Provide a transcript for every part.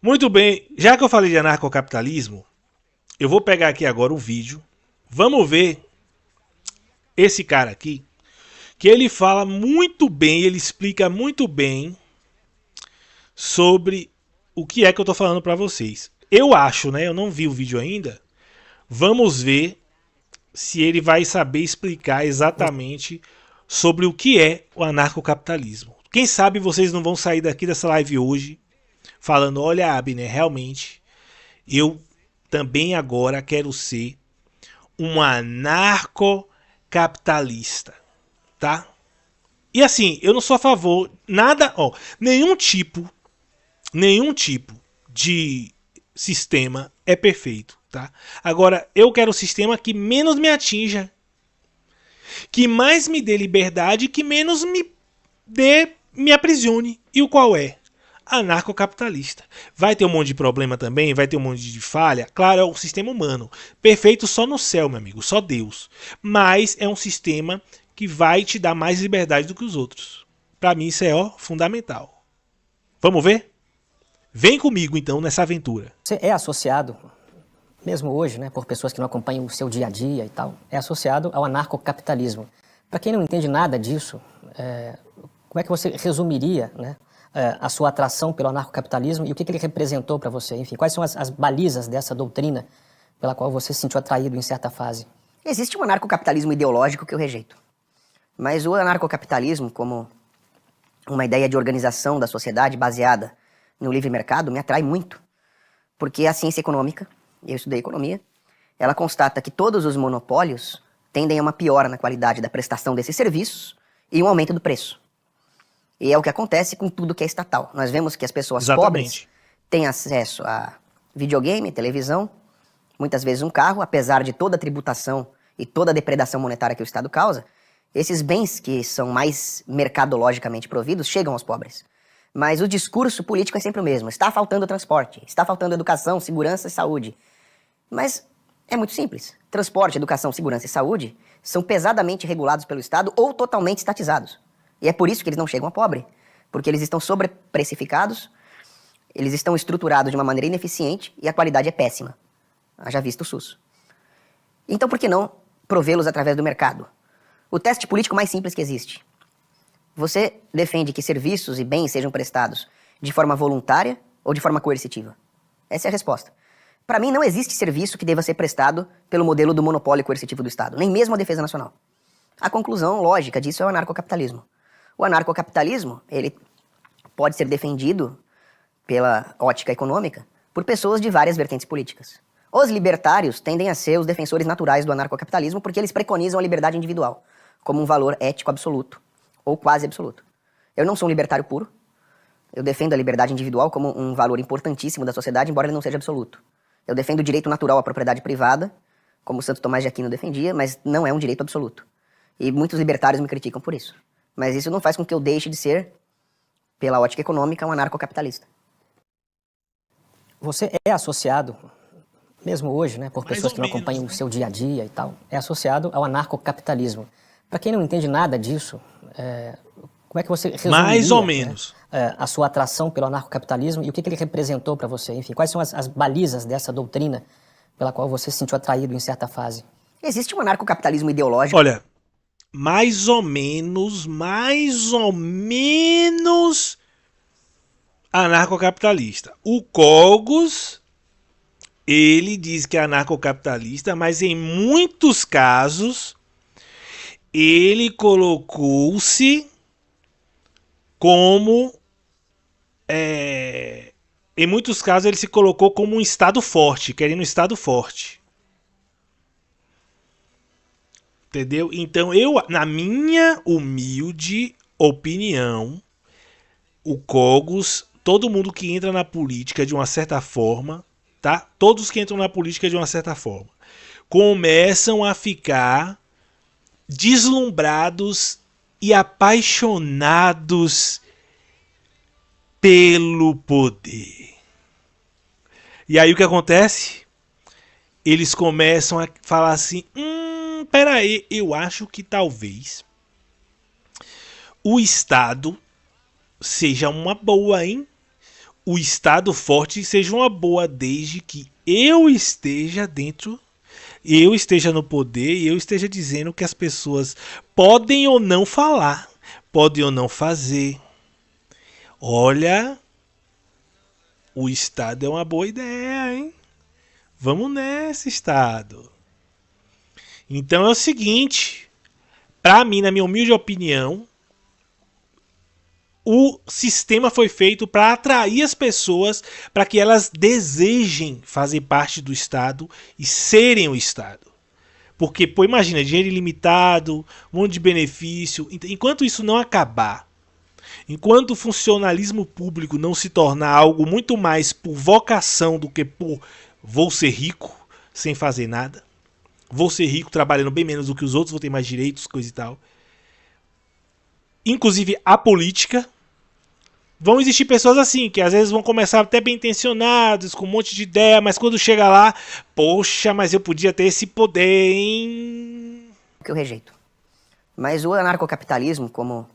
Muito bem, já que eu falei de anarcocapitalismo, eu vou pegar aqui agora um vídeo. Vamos ver esse cara aqui, que ele fala muito bem, ele explica muito bem sobre o que é que eu tô falando para vocês. Eu acho, né? Eu não vi o vídeo ainda. Vamos ver se ele vai saber explicar exatamente sobre o que é o anarcocapitalismo. Quem sabe vocês não vão sair daqui dessa live hoje falando, olha, Abner, realmente eu também agora quero ser um anarcocapitalista, tá? E assim, eu não sou a favor nada, ó, nenhum tipo de sistema é perfeito, tá? Agora, eu quero um sistema que menos me atinja, que mais me dê liberdade, que menos me aprisione. E o qual é? Anarcocapitalista. Vai ter um monte de problema também, vai ter um monte de falha. Claro, é um sistema humano. Perfeito só no céu, meu amigo, só Deus. Mas é um sistema que vai te dar mais liberdade do que os outros. Para mim isso é fundamental. Vamos ver? Vem comigo então nessa aventura. Você é associado, mesmo hoje, né, por pessoas que não acompanham o seu dia a dia e tal, é associado ao anarcocapitalismo. Para quem não entende nada disso, como é que você resumiria, né, a sua atração pelo anarcocapitalismo e o que ele representou para você? Enfim, quais são as balizas dessa doutrina pela qual você se sentiu atraído em certa fase? Existe um anarcocapitalismo ideológico que eu rejeito. Mas o anarcocapitalismo, como uma ideia de organização da sociedade baseada no livre mercado, me atrai muito. Porque a ciência econômica, eu estudei economia, ela constata que todos os monopólios tendem a uma piora na qualidade da prestação desses serviços e um aumento do preço. E é o que acontece com tudo que é estatal. Nós vemos que as pessoas pobres têm acesso a videogame, televisão, muitas vezes um carro, apesar de toda a tributação e toda a depredação monetária que o Estado causa, esses bens que são mais mercadologicamente providos chegam aos pobres. Mas o discurso político é sempre o mesmo. Está faltando transporte, está faltando educação, segurança e saúde. Mas é muito simples. Transporte, educação, segurança e saúde são pesadamente regulados pelo Estado ou totalmente estatizados. E é por isso que eles não chegam a pobre. Porque eles estão sobreprecificados, eles estão estruturados de uma maneira ineficiente e a qualidade é péssima. Haja visto o SUS. Então por que não provê-los através do mercado? O teste político mais simples que existe. Você defende que serviços e bens sejam prestados de forma voluntária ou de forma coercitiva? Essa é a resposta. Para mim, não existe serviço que deva ser prestado pelo modelo do monopólio coercitivo do Estado, nem mesmo a defesa nacional. A conclusão lógica disso é o anarcocapitalismo. O anarcocapitalismo, ele pode ser defendido pela ótica econômica por pessoas de várias vertentes políticas. Os libertários tendem a ser os defensores naturais do anarcocapitalismo porque eles preconizam a liberdade individual como um valor ético absoluto ou quase absoluto. Eu não sou um libertário puro. Eu defendo a liberdade individual como um valor importantíssimo da sociedade, embora ele não seja absoluto. Eu defendo o direito natural à propriedade privada, como Santo Tomás de Aquino defendia, mas não é um direito absoluto. E muitos libertários me criticam por isso. Mas isso não faz com que eu deixe de ser, pela ótica econômica, um anarcocapitalista. Você é associado, mesmo hoje, né, por pessoas que não acompanham o seu dia a dia e tal, é associado ao anarcocapitalismo. Para quem não entende nada disso, como é que você resumiria, mais ou menos, né, a sua atração pelo anarcocapitalismo e o que ele representou para você? Enfim, quais são as balizas dessa doutrina pela qual você se sentiu atraído em certa fase? Existe um anarcocapitalismo ideológico. Olha, mais ou menos anarcocapitalista. O Cogos, ele diz que é anarcocapitalista, mas em muitos casos ele colocou-se como em muitos casos ele se colocou como um Estado forte, querendo um Estado forte. Entendeu? Então na minha humilde opinião, o Cogos, todo mundo que entra na política de uma certa forma, tá? Todos que entram na política de uma certa forma, começam a ficar deslumbrados e apaixonados pelo poder. E aí o que acontece? Eles começam a falar assim, peraí, eu acho que talvez o Estado seja uma boa, hein? o Estado forte seja uma boa desde que eu esteja dentro, eu esteja no poder e eu esteja dizendo que as pessoas podem ou não falar, podem ou não fazer. Olha, o Estado é uma boa ideia, hein? Vamos nessa, Estado. Então é o seguinte, para mim, na minha humilde opinião, o sistema foi feito para atrair as pessoas, para que elas desejem fazer parte do Estado e serem o Estado. Porque, pô, imagina, dinheiro ilimitado, um monte de benefício. Enquanto isso não acabar, enquanto o funcionalismo público não se tornar algo muito mais por vocação do que por vou ser rico sem fazer nada, vou ser rico trabalhando bem menos do que os outros, vou ter mais direitos, coisa e tal. Inclusive a política. Vão existir pessoas assim, que às vezes vão começar até bem intencionados, com um monte de ideia, mas quando chega lá, poxa, mas eu podia ter esse poder, hein? Que eu rejeito. Mas o anarcocapitalismo, como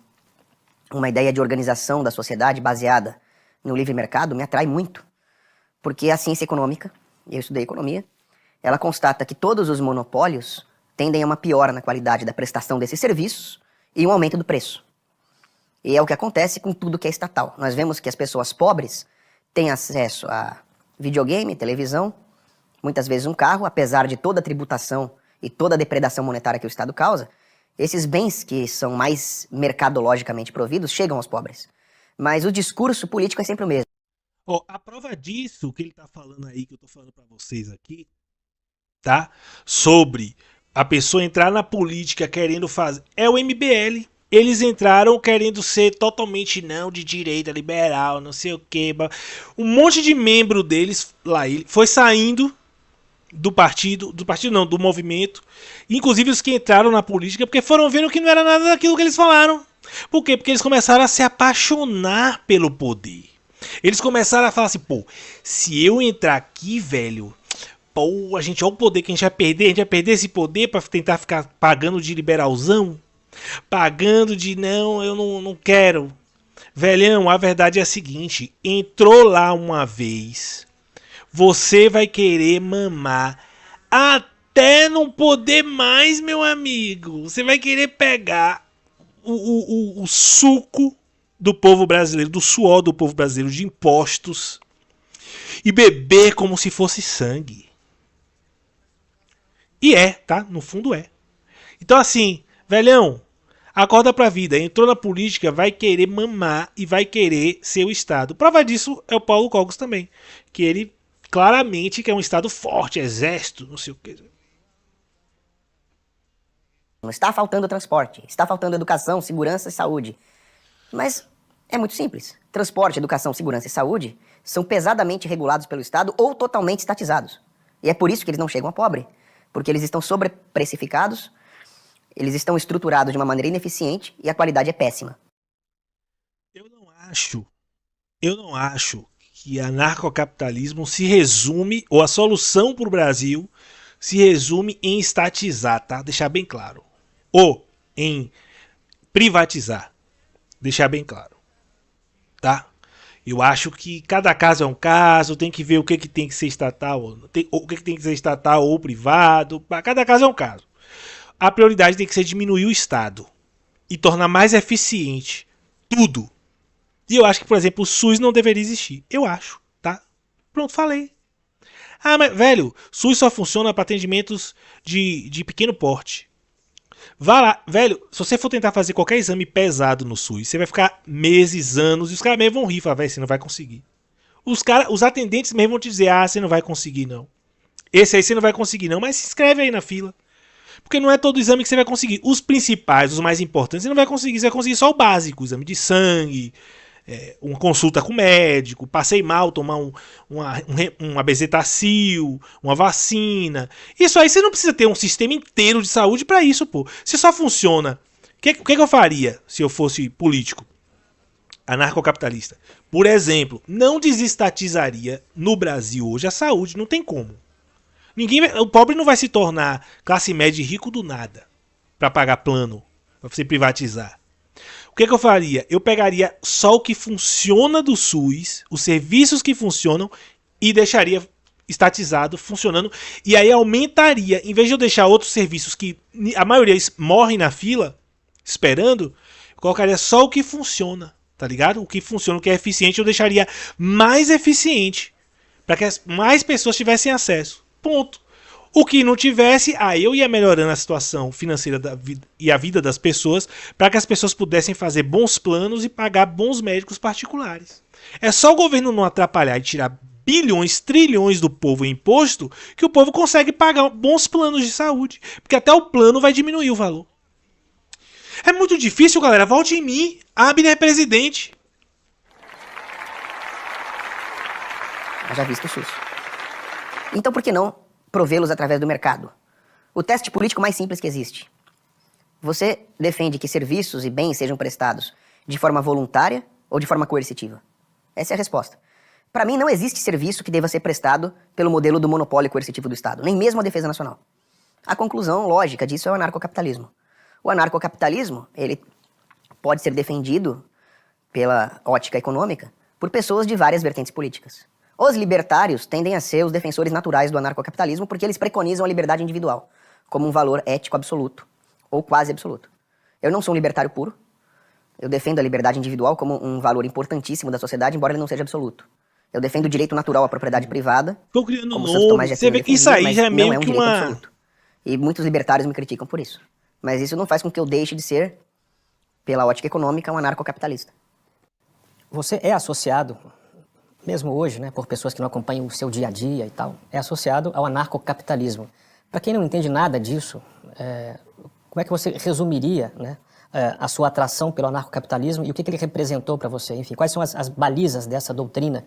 uma ideia de organização da sociedade baseada no livre mercado, me atrai muito. Porque a ciência econômica, eu estudei economia, ela constata que todos os monopólios tendem a uma piora na qualidade da prestação desses serviços e um aumento do preço. E é o que acontece com tudo que é estatal. Nós vemos que as pessoas pobres têm acesso a videogame, televisão, muitas vezes um carro, apesar de toda a tributação e toda a depredação monetária que o Estado causa, esses bens que são mais mercadologicamente providos chegam aos pobres. Mas o discurso político é sempre o mesmo. A prova disso que ele tá falando aí, que eu tô falando para vocês aqui, tá? Sobre a pessoa entrar na política querendo fazer, é o MBL. Eles entraram querendo ser totalmente não de direita, liberal, não sei o que. Um monte de membro deles lá, ele foi saindo do partido não, do movimento. Inclusive os que entraram na política, porque foram vendo que não era nada daquilo que eles falaram. Por quê? Porque eles começaram a se apaixonar pelo poder. Eles começaram a falar assim, pô, se eu entrar aqui, velho, pô, olha o poder que a gente vai perder esse poder pra tentar ficar pagando de liberalzão. Pagando de não, eu não quero. Velhão, a verdade é a seguinte: entrou lá uma vez, você vai querer mamar até não poder mais, meu amigo. Você vai querer pegar o suco do povo brasileiro, do suor do povo brasileiro, de impostos, e beber como se fosse sangue. E é, tá? No fundo é. Então assim, velhão, acorda pra vida, entrou na política, vai querer mamar e vai querer ser o Estado. Prova disso é o Paulo Cogos também, que ele claramente quer um Estado forte, exército, não sei o que. Não está faltando transporte, está faltando educação, segurança e saúde. Mas é muito simples. Transporte, educação, segurança e saúde são pesadamente regulados pelo Estado ou totalmente estatizados. E é por isso que eles não chegam a pobre, porque eles estão sobreprecificados. Eles estão estruturados de uma maneira ineficiente e a qualidade é péssima. Eu não acho que anarcocapitalismo se resume, ou a solução para o Brasil se resume em estatizar, tá? Deixar bem claro. Ou em privatizar. Deixar bem claro. Tá? Eu acho que cada caso é um caso, tem que ver o que tem que ser estatal, o que tem que ser estatal ou privado. Cada caso é um caso. A prioridade tem que ser diminuir o Estado e tornar mais eficiente tudo. E eu acho que, por exemplo, o SUS não deveria existir. Eu acho, tá? Pronto, falei. Ah, mas, velho, SUS só funciona para atendimentos de pequeno porte. Vá lá, velho, se você for tentar fazer qualquer exame pesado no SUS, você vai ficar meses, anos, e os caras mesmo vão rir, falar, velho, você não vai conseguir. Os atendentes mesmo vão te dizer, ah, você não vai conseguir não. Esse aí você não vai conseguir não, mas se inscreve aí na fila. Porque não é todo exame que você vai conseguir. Os principais, os mais importantes, você não vai conseguir. Você vai conseguir só o básico. Exame de sangue, uma consulta com o médico, passei mal, tomar uma bezetacil, uma vacina. Isso aí você não precisa ter um sistema inteiro de saúde para isso, pô. Se só funciona. O que eu faria se eu fosse político? Anarcocapitalista. Por exemplo, não desestatizaria no Brasil hoje a saúde. Não tem como. O pobre não vai se tornar classe média e rico do nada para pagar plano, para você privatizar. O que eu faria? Eu pegaria só o que funciona do SUS, os serviços que funcionam, e deixaria estatizado, funcionando, e aí aumentaria, em vez de eu deixar outros serviços que a maioria morrem na fila, esperando, eu colocaria só o que funciona, tá ligado? O que funciona, o que é eficiente, eu deixaria mais eficiente, para que mais pessoas tivessem acesso. Ponto. O que não tivesse, aí eu ia melhorando a situação financeira e a vida das pessoas, para que as pessoas pudessem fazer bons planos e pagar bons médicos particulares. É só o governo não atrapalhar e tirar bilhões, trilhões do povo em imposto, que o povo consegue pagar bons planos de saúde. Porque até o plano vai diminuir o valor. É muito difícil, galera. Vote em mim. Abner é presidente. Haja visto o SUS. Então por que não provê-los através do mercado? O teste político mais simples que existe. Você defende que serviços e bens sejam prestados de forma voluntária ou de forma coercitiva? Essa é a resposta. Para mim, não existe serviço que deva ser prestado pelo modelo do monopólio coercitivo do Estado, nem mesmo a defesa nacional. A conclusão lógica disso é o anarcocapitalismo. O anarcocapitalismo, ele pode ser defendido pela ótica econômica por pessoas de várias vertentes políticas. Os libertários tendem a ser os defensores naturais do anarcocapitalismo porque eles preconizam a liberdade individual como um valor ético absoluto, ou quase absoluto. Eu não sou um libertário puro. Eu defendo a liberdade individual como um valor importantíssimo da sociedade, embora ele não seja absoluto. Eu defendo o direito natural à propriedade privada. Tô criando como novo. Santo Tomás de Você vê Aquino que isso aí defendia, já é mas meio não é um que direito uma... absoluto. E muitos libertários me criticam por isso. Mas isso não faz com que eu deixe de ser, pela ótica econômica, um anarcocapitalista. Você é associado, mesmo hoje, né, por pessoas que não acompanham o seu dia a dia e tal, é associado ao anarcocapitalismo. Para quem não entende nada disso, como é que você resumiria, né, a sua atração pelo anarcocapitalismo e o que ele representou para você? Enfim, quais são as balizas dessa doutrina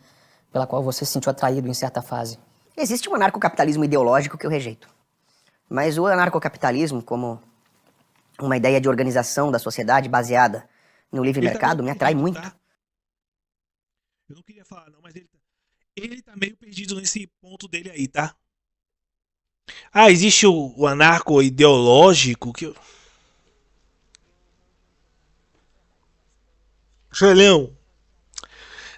pela qual você se sentiu atraído em certa fase? Existe um anarcocapitalismo ideológico que eu rejeito. Mas o anarcocapitalismo, como uma ideia de organização da sociedade baseada no livre mercado, me atrai muito. Tá? Eu não queria falar não, mas ele tá meio perdido nesse ponto dele aí, tá? Ah, existe o anarco ideológico que... Joelhão,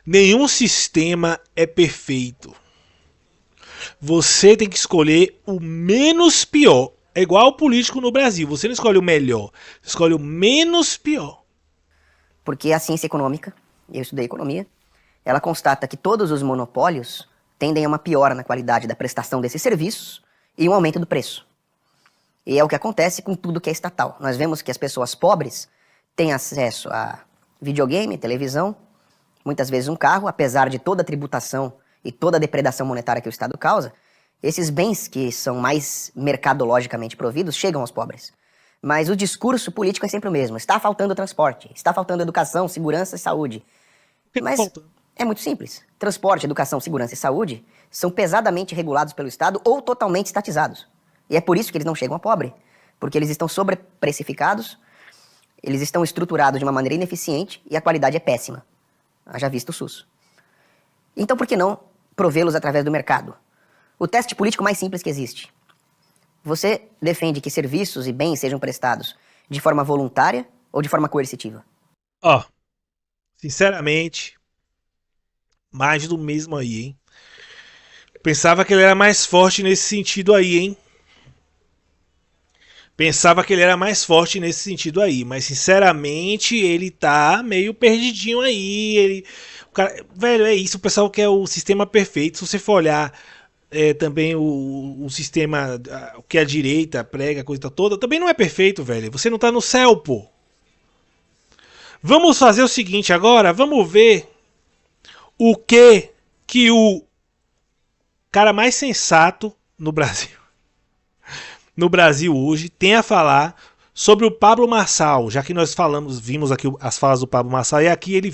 nenhum sistema é perfeito. Você tem que escolher o menos pior. É igual o político no Brasil. Você não escolhe o melhor. Você escolhe o menos pior. Porque a ciência econômica, eu estudei economia, ela constata que todos os monopólios tendem a uma piora na qualidade da prestação desses serviços e um aumento do preço. E é o que acontece com tudo que é estatal. Nós vemos que as pessoas pobres têm acesso a videogame, televisão, muitas vezes um carro, apesar de toda a tributação e toda a depredação monetária que o Estado causa, esses bens que são mais mercadologicamente providos chegam aos pobres. Mas o discurso político é sempre o mesmo. Está faltando transporte, está faltando educação, segurança e saúde. Mas é muito simples. Transporte, educação, segurança e saúde são pesadamente regulados pelo Estado ou totalmente estatizados. E é por isso que eles não chegam a pobre. Porque eles estão sobreprecificados, eles estão estruturados de uma maneira ineficiente e a qualidade é péssima. Haja visto o SUS. Então por que não provê-los através do mercado? O teste político mais simples que existe. Você defende que serviços e bens sejam prestados de forma voluntária ou de forma coercitiva? Ó, sinceramente, mais do mesmo aí, hein? Pensava que ele era mais forte nesse sentido aí, hein? Pensava que ele era mais forte nesse sentido aí, mas sinceramente ele tá meio perdidinho aí. O cara, velho, é isso, o pessoal quer o sistema perfeito. Se você for olhar também o sistema, o que a direita prega, a coisa toda, também não é perfeito, velho. Você não tá no céu, pô. Vamos fazer o seguinte agora, vamos ver o que o cara mais sensato no Brasil hoje tem a falar sobre o Pablo Marçal, já que nós vimos aqui as falas do Pablo Marçal, e aqui ele